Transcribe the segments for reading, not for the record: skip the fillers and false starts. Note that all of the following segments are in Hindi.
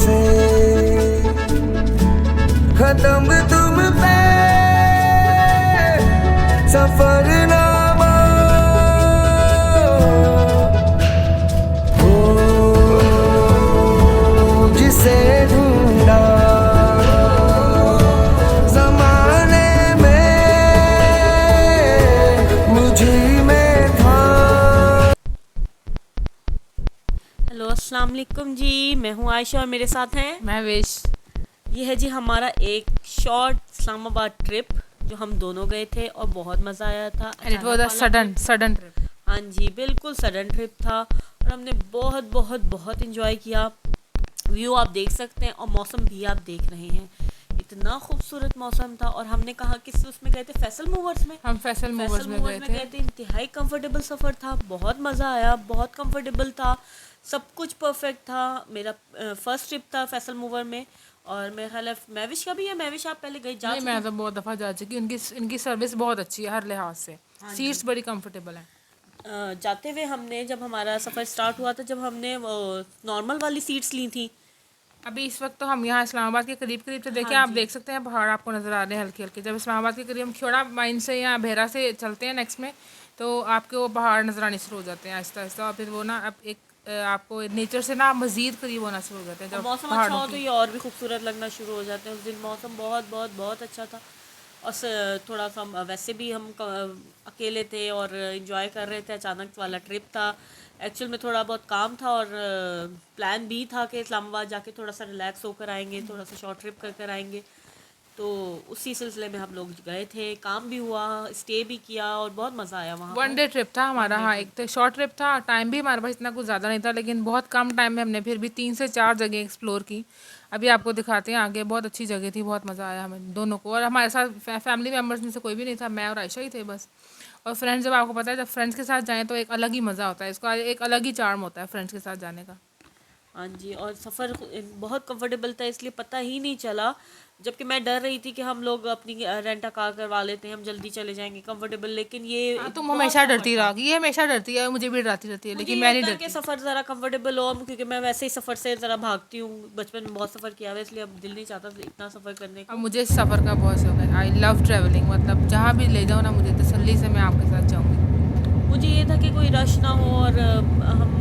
से खत्म तुम पे सफरनामा हो जिसे ढूंढा जमाने में मुझे में था। हेलो अस्सलाम वालेकुम जी, मैं हूँ आयशा और मेरे साथ हैं मैं वेश। ये है जी हमारा एक शॉर्ट इस्लामाबाद ट्रिप जो हम दोनों गए थे और बहुत मज़ा आया था। एंड इट वाज अ अचानक वाला सडन ट्रिप। हाँ जी, बिल्कुल सडन ट्रिप था और हमने बहुत बहुत बहुत इन्जॉय किया। व्यू आप देख सकते हैं और मौसम भी आप देख रहे हैं, इतना खूबसूरत मौसम था। और हमने कहा किस उसमें गए थे, फैसल मूवर्स में। हम फैसल मूवर्स में गए थे। इंतहाई कंफर्टेबल सफ़र था, बहुत मज़ा आया, बहुत कंफर्टेबल था, सब कुछ परफेक्ट था। मेरा फर्स्ट ट्रिप था फैसल मूवर में और मेरा ख्याल है मैविश का भी है। मैविश आप पहले गए जा नहीं, चुके मैं तो बहुत दफ़ा जा चुकी। इनकी सर्विस बहुत अच्छी है हर लिहाज से। सीट्स बड़ी कंफर्टेबल हैं। जाते हुए हमने जब हमारा सफ़र स्टार्ट हुआ था, जब हमने नॉर्मल वाली सीट्स ली थी। अभी इस वक्त तो हम यहाँ इस्लामाबाद के करीब करीब से देखें, हाँ आप जी। देख सकते हैं पहाड़ आपको नज़र आ रहे हैं हल्के हल्के। जब इस्लामाबाद के करीब हम खेड़ा माइन से या भेरा से चलते हैं नेक्स्ट में, तो आपके वो पहाड़ नज़र आने शुरू हो जाते हैं आहिस्ता आहिस्ता। और फिर वो ना अब एक आपको नेचर से ना मज़ीद करीब होना शुरू हो जाते हैं और जब मौसम अच्छा पहाड़ों हो तो की। ये और भी खूबसूरत लगना शुरू हो जाते हैं। उस दिन मौसम बहुत बहुत बहुत अच्छा था और थोड़ा सा वैसे भी हम अकेले थे और इन्जॉय कर रहे थे। अचानक वाला ट्रिप था, एक्चुअल में थोड़ा बहुत काम था और प्लान भी था कि इस्लामाबाद जाके थोड़ा सा रिलैक्स होकर आएंगे, थोड़ा सा शॉर्ट ट्रिप कर कर आएंगे। तो उसी सिलसिले में हम लोग गए थे, काम भी हुआ, स्टे भी किया और बहुत मज़ा आया वहाँ वन पर। डे ट्रिप था हमारा। हाँ, एक तो शॉर्ट ट्रिप था। टाइम भी हमारे पास इतना कुछ ज़्यादा नहीं था, लेकिन बहुत कम टाइम में हमने फिर भी 3 से 4 जगह एक्सप्लोर की। अभी आपको दिखाते हैं आगे। बहुत अच्छी जगह थी, बहुत मज़ा आया हमें दोनों को। और हमारे साथ फैमिली मेम्बर्स में से कोई भी नहीं था, मैं और आयशा ही थे बस। और फ्रेंड्स, जब आपको पता है जब फ्रेंड्स के साथ जाएँ तो एक अलग ही मज़ा होता है। इसका एक अलग ही चार्म होता है फ्रेंड्स के साथ जाने का। हाँ जी, और सफ़र बहुत कंफर्टेबल था, इसलिए पता ही नहीं चला। जबकि मैं डर रही थी कि हम लोग अपनी रेंट कार करवा लेते हैं, हम जल्दी चले जाएंगे कंफर्टेबल, लेकिन ये हाँ, तुम बहुत हमेशा सफ़र डरती था। रहोगी। ये हमेशा डरती है, मुझे भी डराती रहती है, मुझे लेकिन ये मैं नहीं होता है कि डरती। सफ़र ज़रा कंफर्टेबल हो, क्योंकि मैं वैसे ही सफ़र से ज़रा भागती हूँ। बचपन में बहुत सफ़र किया हुआ है, इसलिए अब दिल नहीं चाहता इतना सफ़र करने अब को। मुझे इस सफ़र का बहुत शौक है। I love travelling. मतलब जहाँ भी ले जाओ ना, मुझे तसल्ली से मैं आपके साथ जाऊँगी। मुझे ये था कि कोई रश ना हो और हम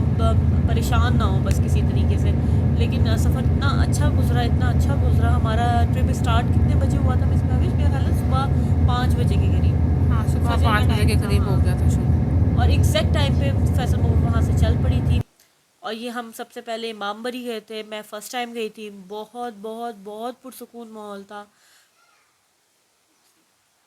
परेशान ना हो बस किसी तरीके से। लेकिन सफ़र इतना अच्छा गुजरा, इतना अच्छा गुजरा। हमारा ट्रिप स्टार्ट कितने बजे हुआ था मिस महविश? मेरा ख्याल है सुबह 5 बजे के करीब हाँ, सुबह फजर का 5 बजे के टाइम था। करीब हो हाँ, गया था शुरू। और एग्जैक्ट टाइम पे फैसल मूव वहाँ से चल पड़ी थी। और ये हम सबसे पहले इमामबाड़ी गए थे, मैं फ़र्स्ट टाइम गई थी। बहुत बहुत बहुत पुरसुकून माहौल था,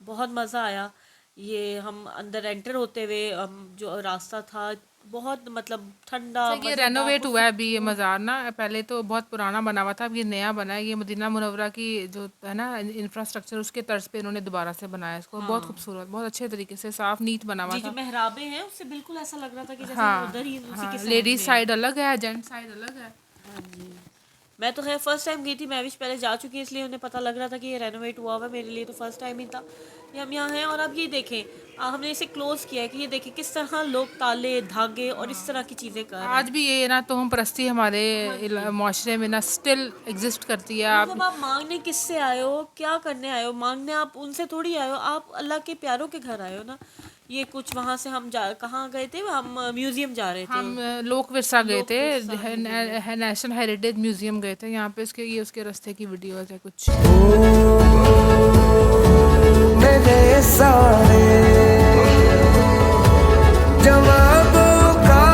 बहुत मज़ा आया। ये हम अंदर एंटर होते हुए जो रास्ता था, बहुत मतलब ठंडा, अच्छा, ये मज़ेदार, रेनोवेट हुआ है अभी ये पुरसुकून। मज़ार ना। पहले तो बहुत पुराना बना हुआ था, अब ये नया बना है। ये मदीना मुनव्वरा की जो है ना इंफ्रास्ट्रक्चर, उसके तर्ज पे इन्होंने दोबारा से बनाया इसको। बहुत हाँ खूबसूरत, बहुत अच्छे तरीके से साफ नीट बना हुआ जी, जो था। मेहराबें हैं उससे बिल्कुल ऐसा लग रहा था कि जैसे हम हाँ उधर ही उसी के हाँ, सहन लेडीज में हैं। साइड अलग है, जेंट साइड अलग है। हाँ जी, मैं तो खैर फर्स्ट टाइम गई थी। मैं भी पहले जा चुकी है, इसलिए उन्हें पता लग रहा था कि ये रेनोवेट हुआ हुआ है। मेरे लिए तो फर्स्ट टाइम ही था कि हम यहाँ हैं। और अब ये देखें, हमने इसे क्लोज़ किया है कि ये देखें किस तरह लोग ताले धागे और इस तरह की चीज़ें कर रहे आज हैं। भी ये ना तोहम परस्ती हमारे हाँ जी, माशरे में ना स्टिल एग्जिस्ट करती है। आप मतलब आप मांगने किससे आए हो, क्या करने आए हो? मांगने आप उनसे थोड़ी आए हो, आप अल्लाह के प्यारों के घर आए हो ना। ये कुछ वहाँ से हम जा कहाँ गए थे, हम म्यूज़ियम जा रहे थे। हम लोक विरसा गए लोक थे, विरसा म्यूज़ियम में। नेशनल हेरिटेज म्यूजियम गए थे। यहाँ पे इसके ये उसके रास्ते की वीडियोस है कुछ। मेरे सारे जवाबों का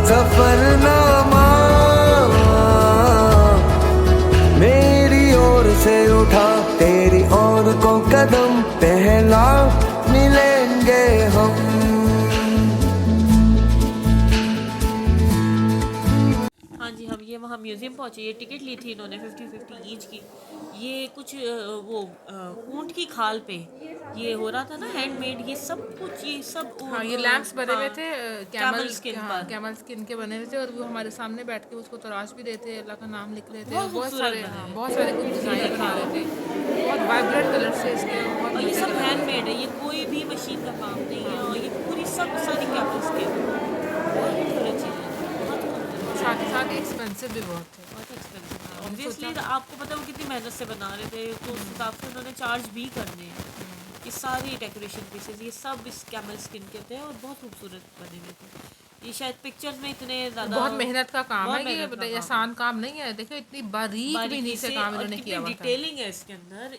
सफरनामा मेरी ओर से उठा, तेरी ओर को कदम पहला मिलेंगे हम। हाँ जी, हम ये वहाँ म्यूज़ियम पहुँचे। ये टिकट ली थी इन्होंने 50-50 ईच की। ये कुछ वो ऊँट की खाल पे ये हो रहा था ना, हैंडमेड। ये सब कुछ, ये सब हाँ, ये लैंप्स बने हुए हाँ, थे कैमल कैमल के। स्किन हाँ, पर। कैमल स्किन के बने हुए थे। और वो हमारे सामने बैठ के उसको तराश भी रहे थे, अल्लाह का नाम लिख रहे थे। और बहुत बहुत खूबसूरत सारे, बने हाँ, हुए बहुत सारे कुछ ये डिज़ाइन देखिए बना रहे आप। थे। बहुत वाइब्रेंट कलर से इसके, और बहुत और ये मज़े सब के लग रहे हैंडमेड थे। है, ये कोई भी मशीन का काम नहीं है। और ये पूरी सब सारी कैमल स्किन, बहुत खूबसूरत चीज़ें थी, बहुत खूबसूरत। साथ ही था कि एक्सपेंसिव भी बहुत थे। बहुत एक्सपेंसिव था ऑब्वियसली। आपको पता है वो कितनी मेहनत से बना रहे थे, तो उस हिसाब से उन्होंने चार्ज भी करने हैं। ये सारी डेकोरेशन पीसेस ये सब इस कैमल स्किन के थे और बहुत खूबसूरत बने हुए थे। ये शायद पिक्चर्स में इतने ज़्यादा बहुत मेहनत का काम बहुत है कि मेहनत का काम आसान काम नहीं है। देखो इतनी बारीक भी बारीकी नहीं से से काम और इन्होंने कितनी किया हुआ था। डिटेलिंग है इसके अंदर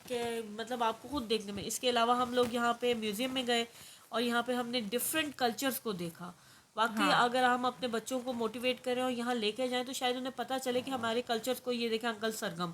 के मतलब आपको खुद देखने में। इसके अलावा हम लोग यहाँ पे म्यूजियम में गए और यहाँ पे हमने डिफरेंट कल्चर्स को देखा। वाकई हाँ अगर हम अपने बच्चों को मोटिवेट करें और यहाँ लेके जाएं तो शायद उन्हें पता चले कि हमारे कल्चर्स को, ये देखें अंकल सरगम,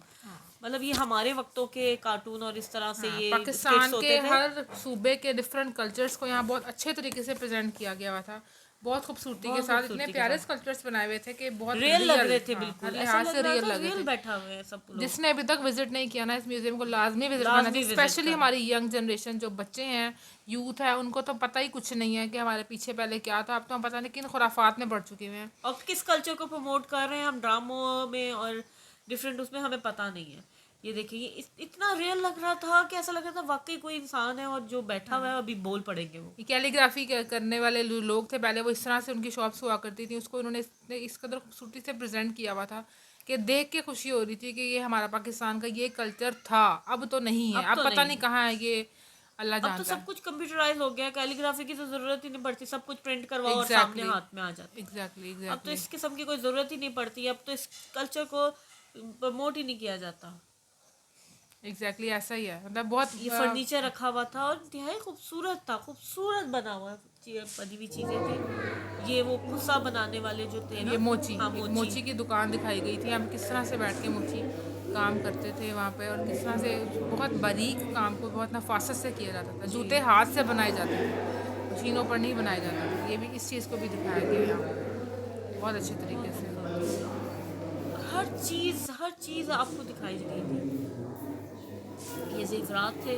मतलब ये हमारे वक्तों के कार्टून और इस तरह से हाँ, ये स्किट्स पाकिस्तान के होते थे। हर सूबे के डिफरेंट कल्चर्स को यहाँ बहुत अच्छे तरीके से प्रेजेंट किया गया हुआ था, बहुत खूबसूरती के बहुत साथ। इतने खूबसूरती के प्यारे साथ कल्चर्स बनाए हुए थे कि बहुत रियल लग रहे थे, हाँ, बिल्कुल हर ऐसा लिहाज लग से रहा रियल था लगे रियल थे। बैठा हुए हैं सब लोग। जिसने अभी तक विजिट नहीं किया ना इस म्यूजियम को लाजमी विजिट करना लाजमी चाहिए। विजिट स्पेशली करना। हमारी यंग जनरेशन जो बच्चे हैं, यूथ है, उनको तो पता ही कुछ नहीं है कि हमारे पीछे पहले क्या था। अब तो हम पता नहीं किन खुराफात में बढ़ चुके हुए हैं। और किस कल्चर को प्रमोट कर रहे हैं हम ड्रामों में और डिफरेंट उसमें, हमें पता नहीं है। ये देखिए ये इतना रियल लग रहा था कि ऐसा लग रहा था वाकई कोई इंसान है और जो बैठा हुआ है अभी बोल पड़ेंगे वो। ये कैलीग्राफी करने वाले लोग थे पहले, वो इस तरह से उनकी शॉप्स हुआ करती थी, उसको इन्होंने इस कदर खूबसूरती से प्रेजेंट किया हुआ था कि देख के खुशी हो रही थी कि ये हमारा पाकिस्तान का ये कल्चर था। अब तो नहीं है, अब अब तो पता नहीं नहीं है। कहाँ है ये, अल्लाह अब तो जानता सब है। कुछ कंप्यूटराइज हो गया, कैलीग्राफी की तो जरूरत ही नहीं पड़ती, सब कुछ प्रिंट करवाओ और सामने एग्जैक्टली हाथ में आ जाता है। एग्जैक्टली अब तो एग्जैक्टली इस किस्म की कोई ज़रूरत ही नहीं पड़ती, अब तो इस कल्चर को प्रमोट ही नहीं किया जाता। एग्जैक्टली ऐसा ही है। मतलब बहुत ये फर्नीचर रखा हुआ था और इंतहाई खूबसूरत था, खूबसूरत बना हुआ बनी हुई चीज़ें थी। ये वो कुसा बनाने वाले जो थे ना, ये मोची, हाँ एक मोची। मोची की दुकान दिखाई गई थी। हम किस तरह से बैठ के मोची काम करते थे वहाँ पे, और किस तरह से बहुत बारीक काम को बहुत नफासत से किया जाता था। जूते हाथ से बनाए जाते थे, मशीनों पर नहीं बनाए जाते थे। ये भी, इस चीज़ को भी दिखाया गया यहाँ पे बहुत अच्छे तरीके से। हर चीज़ आपको दिखाई गई थी। ये जेवरात थे,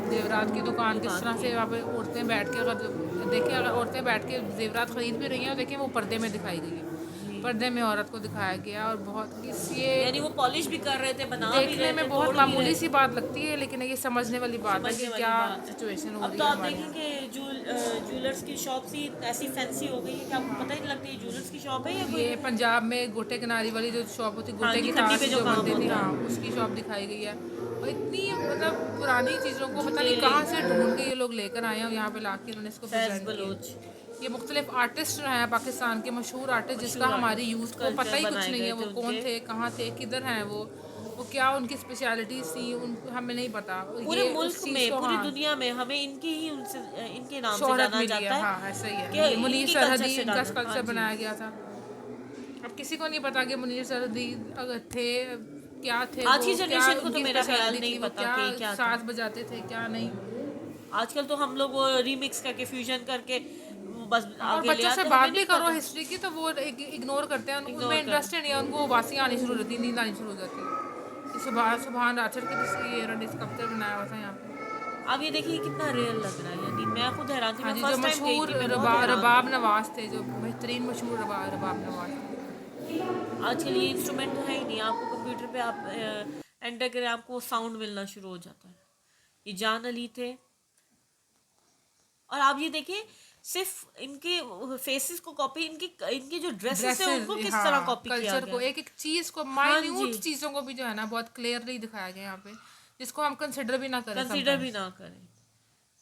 जेवरात की दुकान किस तरह दुकान से थी। वहाँ पे औरतें बैठ के, अगर देखिए अगर औरतें बैठ के जेवरात ख़रीद भी रही हैं, और देखिए वो पर्दे में दिखाई गई है। पर्दे में औरत को दिखाया गया, और बहुत ये यानी वो पॉलिश भी कर रहे थे, बना भी देखने रहे में थे, बहुत तोड़ भी मामूली रहे सी थे। बात लगती है, लेकिन ये समझने वाली बात है समझने कि वाली क्या बात है। सिचुएशन हो अब रही तो है आप हमारे यहाँ। देखेंगे ज्वेलर्स की शॉप्स ही ऐसी फैंसी हो गई है कि आपको पता ही नहीं लगता ये ज्वेलर्स की शॉप है या कोई। ये पंजाब में गोटे किनारी वाली जो शॉप होती, हाँ गोटे जी, की खड्डी तार पे से जो जो काम बनती थी, होता हाँ है। उसकी शॉप दिखाई गई है। और इतनी मतलब पुरानी चीज़ों को पता नहीं डिटेलिंग। कहाँ से ढूंढ के ये लोग लेकर आए हैं, और यहाँ पे ला के उन्होंने इसको फैज प्रेजेंट बलोच किया। ये मुख्तलिफ आर्टिस्ट हैं पाकिस्तान के, मशहूर आर्टिस्ट, जिसका मशहूर हमारी आर्टिस्ट यूथ को पता कल्चर ही कुछ बनाए नहीं है। गए वो थे कौन उनके। थे, कहाँ थे, किधर हैं वो क्या उनकी स्पेशलिटीज थी, उन हमें नहीं पता। पूरे ये मुल्क उस चीज़ में, को, पूरी हाँ, दुनिया में हमें इनकी ही उनसे इनके नाम से शोहरत जाना मिली है। जाता है हाँ ऐसा ही है। कि ये मुनीर इनकी कल्चर सरहदी, से इनका जाना। हाँ कल्चर जी। बनाया गया था। अब किसी को नहीं पता कि मुनीर सरहदी अगर थे, क्या थे आज वो, की क्या जनरेशन को तो उनकी मेरा ख्याल स्पेशलिटी नहीं थी, वो पता क्या कि क्या था। साज बजाते थे, क्या नहीं। आजकल तो हम लोग वो रीमिक्स करके फ्यूजन करके बस हाँ, और आगे ले बच्चों से आते, हमें बात भी नहीं करो पता। हिस्ट्री की तो वो इग्नोर करते हैं, उनमें इग्नोर कर। इंटरेस्ट नहीं है। उनको वासियाँ आनी शुरू होती, नींद आनी शुरू हो जाती है। सुबह सुबह राचर के ये स्कल्पचर बनाया हुआ था यहाँ पे। अब ये देखिए कितना रियल लग रहा है, यानी मैं खुद हैरान थी। हाँ मैं जी, जो फर्स्ट टाइम गई मशहूर थी, मैं बहुत हैरान रबाब थी। नवाज थे, जो बेहतरीन मशहूर रबाब नवाज थे। आजकल ये इंस्ट्रूमेंट तो है ही नहीं, आपको कंप्यूटर पे आप एंटर करें आपको साउंड मिलना शुरू हो जाता है। ये जान अली थे। और आप ये देखिए सिर्फ इनके फेसेस को कॉपी, इनकी इनकी जो ड्रेसेस है उनको ड्रेसेस, किस तरह हाँ, कॉपी किया कल्चर गया को, है। एक एक चीज़ को, हाँ जी, माइन्यूट चीज़ों को भी जो है ना बहुत क्लियरली दिखाया गया यहाँ पे, जिसको हम कंसिडर भी ना करें कंसीडर भी समटाइम्स। ना करें।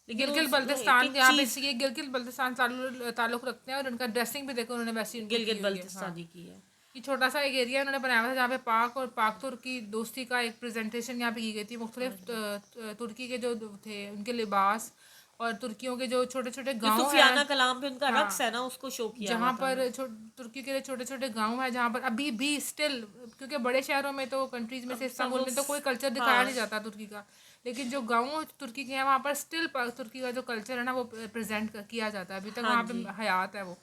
लेकिन गिलगित एक बल्तिस्तान, एक यहाँ पे चीज ये गिलगित बल्तिस्तान ताल्लुक रखते हैं, और उनका ड्रेसिंग भी देखो उन्होंने वैसी उनकी की गिलगित हुई है। हाँ, बल्तिस्तानी की है। ये छोटा सा एक एरिया उन्होंने बनाया हुआ था जहाँ पे पाक और पाक तुर्की दोस्ती का एक प्रेजेंटेशन यहाँ पे की गई थी। मुख्तलिफ तुर्की के जो थे उनके लिबास, और तुर्कियों के जो छोटे छोटे जो गाँव सुफियाना हैं, कलाम पे उनका हाँ, रक्स है ना, उसको शो किया हुआ जहाँ था। पर तुर्की के छोटे छोटे गांव हैं, जहाँ पर अभी भी स्टिल, क्योंकि बड़े शहरों में तो, कंट्रीज में से, सब इस्तांबुल लोग में तो कोई कल्चर दिखाया हाँ नहीं जाता तुर्की का, लेकिन जो गाँव तुर्की के हैं वहाँ पर स्टिल तुर्की का जो कल्चर है ना वो प्रेजेंट किया जाता है अभी तक, हाँ वहाँ जी। पे हयात है वो।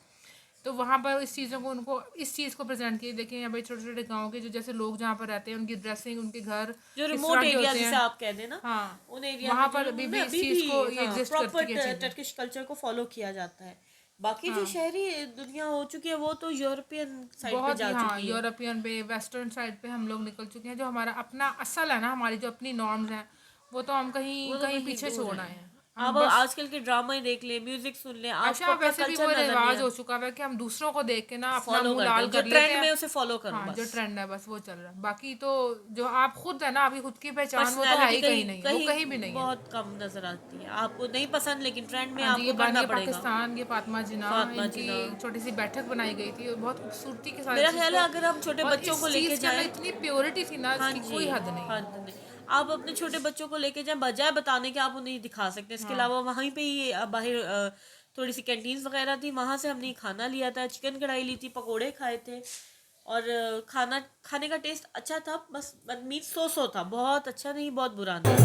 तो वहाँ पर इस चीज़ों को, उनको इस चीज़ को प्रेजेंट किए। देखिए यहाँ पे छोटे छोटे गाँव के जो जैसे लोग जहाँ पर रहते हैं, उनकी ड्रेसिंग, उनके घर जो किस रिमोट तरह के एरिया होते जिसे हैं। आप कह देना, हाँ, उन एरिया वहाँ में जो पर लोग अभी उन्हें भी इस अभी चीज़ को भी एग्जिस्ट प्रॉपर करती है चीज़ें। टर्किश कल्चर को फॉलो किया जाता है। बाकी जो शहरी दुनिया हो चुकी है वो तो यूरोपियन साइड पे बहुत जा ही, हाँ, चुकी है। यूरोपियन पे, वेस्टर्न साइड पे हम लोग निकल चुके हैं। जो हमारा अपना असल है ना, हमारी जो अपनी नॉर्म्स हैं, वो तो हम कहीं वो तो कहीं कहीं पीछे दूर छोड़ है। आए हैं। आप आजकल के ड्रामा ही देख ले, म्यूजिक सुन ले, अच्छा आपको अपना वैसे भी वो कल्चर नजर नहीं रिवाज आता। हो चुका है कि हम दूसरों को देख के ना अपना फॉलो मुंह करते लाल हैं, जो कर लेते ट्रेंड में हैं। उसे फॉलो करो हाँ जो बस। ट्रेंड है बस वो चल रहा है, बाकी तो जो आप खुद है ना आपकी खुद की पहचान वो तो है पर्सनैलिटी ही कहीं नहीं, वो कहीं भी नहीं है। बहुत कम नजर आती है, आपको नहीं पसंद लेकिन ट्रेंड में हाँ जी, ये आपको करना ये पड़ेगा। पाकिस्तान ये फातिमा जिन्ना फातिमा इनकी जिन्ना। एक छोटी सी बैठक बनाई गई थी और बहुत खूबसूरती के साथ मेरा इस चीज़ ख्याल है को, अगर हम छोटे और बच्चों इस को लेके चीज़ के अंदर जाएं, इतनी प्योरिटी थी ना हाँ इसकी जी, कोई हद नहीं है। हद नहीं। आप अपने छोटे बच्चों को लेके जाएं, बजाय बताने के आप उन्हें दिखा सकते हैं। इसके अलावा वहीं पे ही बाहर थोड़ी सी कैंटीन्स वगैरह थी, वहाँ से हमने खाना लिया था, चिकन कढ़ाई ली थी, पकोड़े खाए थे, और खाना खाने का टेस्ट अच्छा था, बस मीट सो था, बहुत अच्छा नहीं बहुत बुरा नहीं।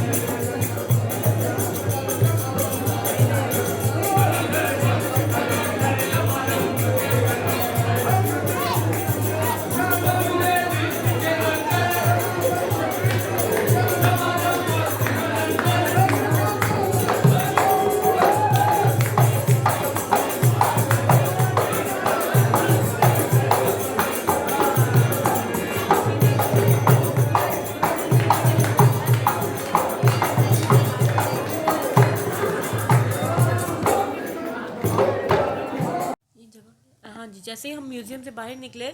ये जगह, हाँ जी, जैसे ही हम म्यूज़ियम से बाहर निकले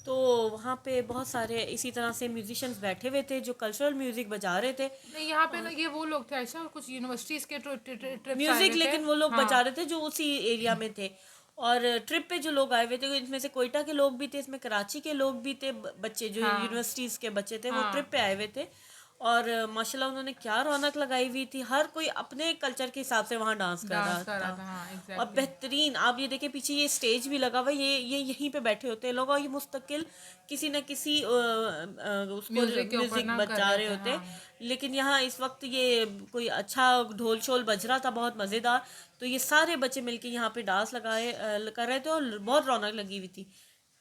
तो वहाँ पे बहुत सारे इसी तरह से म्यूजिशियंस बैठे हुए थे जो कल्चरल म्यूजिक बजा रहे थे। नहीं यहाँ पे ना ये वो लोग थे ऐसा, कुछ यूनिवर्सिटीज के ट्रिप्स आए म्यूजिक हुए थे। लेकिन वो लोग हाँ बजा रहे थे जो उसी एरिया में थे। और ट्रिप पे जो लोग आए हुए थे इनमें से कोयटा के लोग भी थे, इसमें कराची के लोग भी थे, बच्चे जो हाँ यूनिवर्सिटीज़ के बच्चे थे वो हाँ ट्रिप पे आए हुए थे। और माशाल्लाह उन्होंने क्या रौनक लगाई हुई थी, हर कोई अपने कल्चर के हिसाब से वहाँ डांस कर डांस रहा कर रहा था। था, हाँ और एग्जैक्टली। बेहतरीन, आप ये देखिए पीछे ये स्टेज भी लगा हुआ है, ये यहीं पे बैठे होते हैं लोग और ये मुस्तकिल किसी न किसी उसको म्यूजिक के ऊपर म्यूजिक ना कर बजा रहे रहे थे, होते। हाँ। लेकिन यहाँ इस वक्त ये कोई अच्छा ढोल शोल बज रहा था बहुत मज़ेदार, तो ये सारे बच्चे मिलके यहाँ पे डांस लगाए कर रहे थे और बहुत रौनक लगी हुई थी।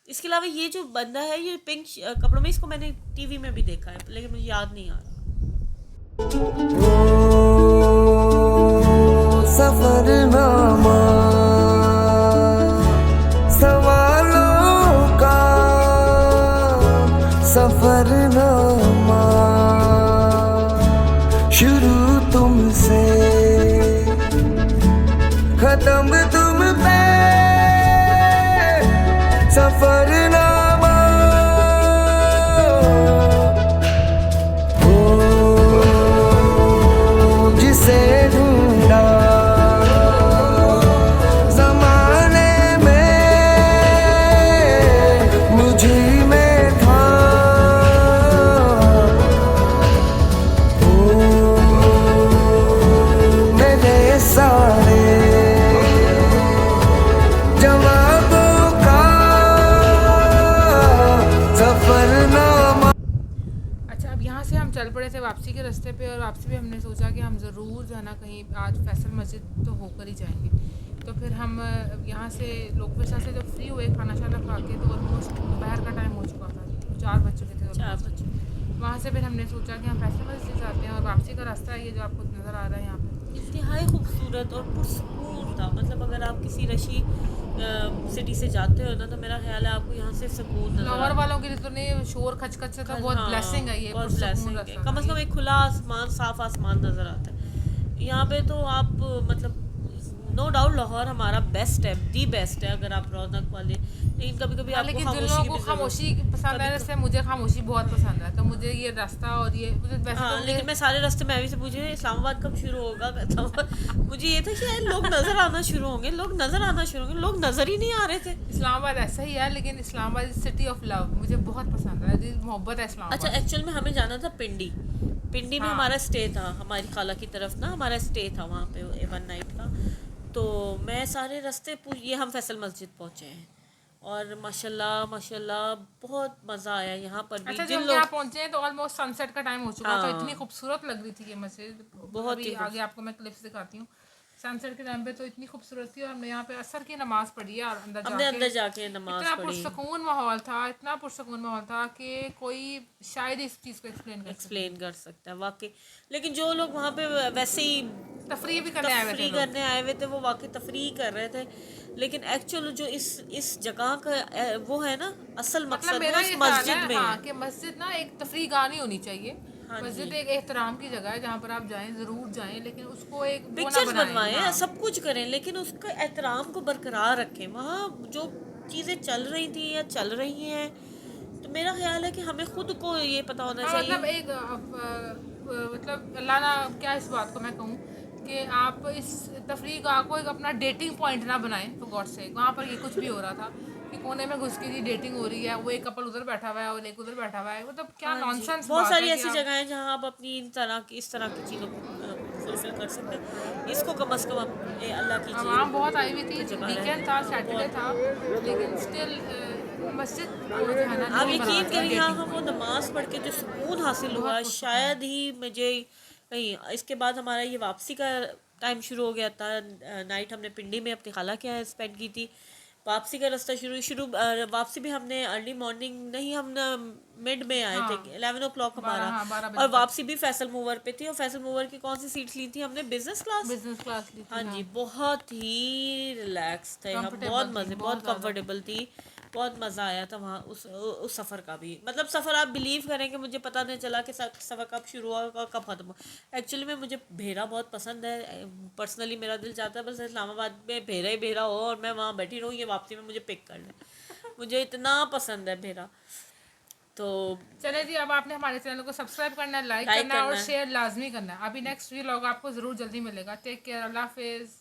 इसके अलावा ये जो बंदा है ये पिंक कपड़ों में, इसको मैंने टीवी में भी देखा है लेकिन मुझे याद नहीं आ रहा। सफरनामा सवालों का सफरनामा, शुरू तुमसे खत्म तुम पे सफरनामा। जिसे ढूंढा जमाने में मुझी में था, मेरे सारे जवाबों का सफरनामा। अच्छा अब यहाँ से हम चल पड़े थे वापसी के रास्ते पे, और वापसी पे हमने सोचा कि हम ज़रूर जो है ना कहीं आज फैसल मस्जिद तो होकर ही जाएंगे। तो फिर हम यहाँ से लोकविशा से जब फ्री हुए खाना शाना खा के, तो ऑलमोस्ट दोपहर का टाइम हो चुका था, 4 बज चुके थे चार almost। बच्चे वहाँ से फिर हमने सोचा कि हम फैसल मस्जिद जाते हैं, और वापसी का रास्ता है ये जो आपको नज़र आ रहा है यहाँ पे। इंतहाई खूबसूरत और पुरसकून था। मतलब अगर आप किसी रशी सिटी से जाते हो ना तो मेरा ख्याल है आपको यहाँ से सुकून नजर लाहौर आता है। वालों के लिए तो नहीं, शोर खच खच से तो बहुत हाँ, ब्लेसिंग है ये, बहुत पुरसकून ब्लेसिंग है। रास्ता कम था से कम ये। एक खुला आसमान, साफ आसमान नज़र आता है यहाँ पे। तो आप मतलब नो डाउट लाहौर हमारा बेस्ट है, दी बेस्ट है अगर आप रौनक वाले। लेकिन कभी कभी हाँ, आपको लेकिन जिन खामोशी लोगों की को भी खामोशी ज़रूरत। पसंद है, जैसे मुझे खामोशी बहुत पसंद है, तो मुझे ये रास्ता और ये मुझे वैसे हाँ, तो लेकिन मैं सारे रास्ते में अभी से पूछे इस्लामाबाद कब शुरू होगा मुझे ये था कि यार लोग नज़र आना शुरू होंगे, लोग नज़र आना शुरू होंगे, लोग नज़र ही नहीं आ रहे थे। इस्लामाबाद ऐसा ही है, लेकिन Islamabad is city of love, मुझे बहुत पसंद है, दिल मोहब्बत है अच्छा, इस्लामाबाद। एक्चुअल में हमें जाना था पिंडी। पिंडी में हाँ। हमारा स्टे था, हमारी खाला की तरफ ना हमारा स्टे था वहाँ पे 1 नाइट का। तो मैं सारे रास्ते ये हम फैसल मस्जिद पहुँचे हैं और माशाल्लाह माशाल्लाह बहुत मज़ा आया यहाँ पर भी। अच्छा जिन जब लोग यहाँ पहुंचे हैं तो ऑलमोस्ट सनसेट का टाइम हो चुका था, हाँ। इतनी खूबसूरत लग रही थी ये मस्जिद। बहुत अभी ही आगे आपको मैं क्लिप्स दिखाती हूँ। सनसेट के टाइम पे तो इतनी खूबसूरत थी, और हमने यहाँ पे असर की नमाज पढ़ी है, और हमने अंदर जाके नमाज इतना पढ़ी, पुरसकून माहौल था, इतना पुरसकून माहौल था कि कोई शायद इस चीज़ को एक्सप्लेन कर सकता है वाकई। लेकिन जो लोग वहाँ पे वैसे ही तफरी भी करने आए हुए थे तफरी लोग। करने आए हुए थे वो वाकई तफरी कर रहे थे। लेकिन एक्चुअल जो इस जगह का वो है ना असल मतलब मकसद मेरा वो ये इस ख्याल मस्जिद है में हाँ है। कि मस्जिद ना एक तफरी गाह नहीं होनी चाहिए, हाँ जी, मस्जिद एक एहतराम की जगह है जहाँ पर आप जाएं, ज़रूर जाएं, लेकिन उसको एक वो ना पिक्चर्स बनाएं। बनवाएं, हाँ, सब कुछ करें, लेकिन उसका एहतराम को बरकरार रखें। वहाँ जो चीज़ें चल रही थी या चल रही हैं, तो मेरा ख्याल है कि हमें खुद को ये पता होना हाँ, मतलब चाहिए। एक मतलब अल्लाह ना क्या इस बात को मैं कहूँ कि आप इस तफरीह गाह को एक अपना डेटिंग पॉइंट ना बनाएं, फॉर गॉड सेक। वहाँ पर ये कुछ भी हो रहा था कि कोने में घुस के जी डेटिंग हो रही है, वो एक कपल उधर बैठा हुआ है और एक उधर बैठा हुआ है, मतलब क्या हाँ जी, नॉनसेंस बहुत बात सारी है कि ऐसी आप। जगह हैं जहाँ आप अपनी इस तरह की चीज़ों को फुलफिल कर सकते हैं। इसको कम अज़ कम आप अल्लाह कीजिए आवाम बहुत आई हुई थी, तो जगह वीकेंड था, रहे सैटरडे बहुत। था, लेकिन स्टिल मस्जिद को जो है ना आप नहीं बनाना यकीन चाहिए करें, यहाँ डेटिंग हम वो पॉइंट। नमाज पढ़ के जो सुकून हासिल हुआ, बहुत पुरसकून है। शायद ही मुझे कहीं। इसके बाद हमारा ये वापसी का टाइम शुरू हो गया था। नाइट हमने पिंडी में अपनी खाला के यहाँ स्पेंड की थी। वापसी का रास्ता वापसी भी हमने अर्ली मॉर्निंग नहीं, हम मिड में आए थे, हाँ, 11 o'clock बारह, हमारा। हाँ, 12 बजे और तक वापसी भी फैसल मूवर पे थी, और फैसल मूवर की कौन सी सीट्स ली थी हमने, बिजनेस क्लास। बिजनेस क्लास ली हाँ थी। हाँ, जी, बहुत ही रिलैक्स थे हम, बहुत कंफर्टेबल थी मज़े, बहुत बहुत ज़्यादा। कंफर्टेबल थी। बहुत मज़ा आया था वहाँ उस सफ़र का भी। मतलब सफ़र आप बिलीव करें कि मुझे पता नहीं चला कि सफ़र कब शुरू हुआ और कब ख़त्म हुआ। एक्चुअली में मुझे भेरा बहुत पसंद है। पर्सनली मेरा दिल चाहता है बस इस्लामाबाद में भेरा ही भेरा हो और मैं वहाँ बैठी रहूँ, ये वापसी में मुझे पिक कर लें। मुझे इतना पसंद है भेरा। तो चले जी, अब आपने हमारे चैनल को सब्सक्राइब करना है, लाइक लाइक करना है और करना है। शेयर लाजमी करना है। अभी नेक्स्ट व्लॉग आपको ज़रूर जल्दी मिलेगा। टेक केयर, अल्लाह हाफिज़।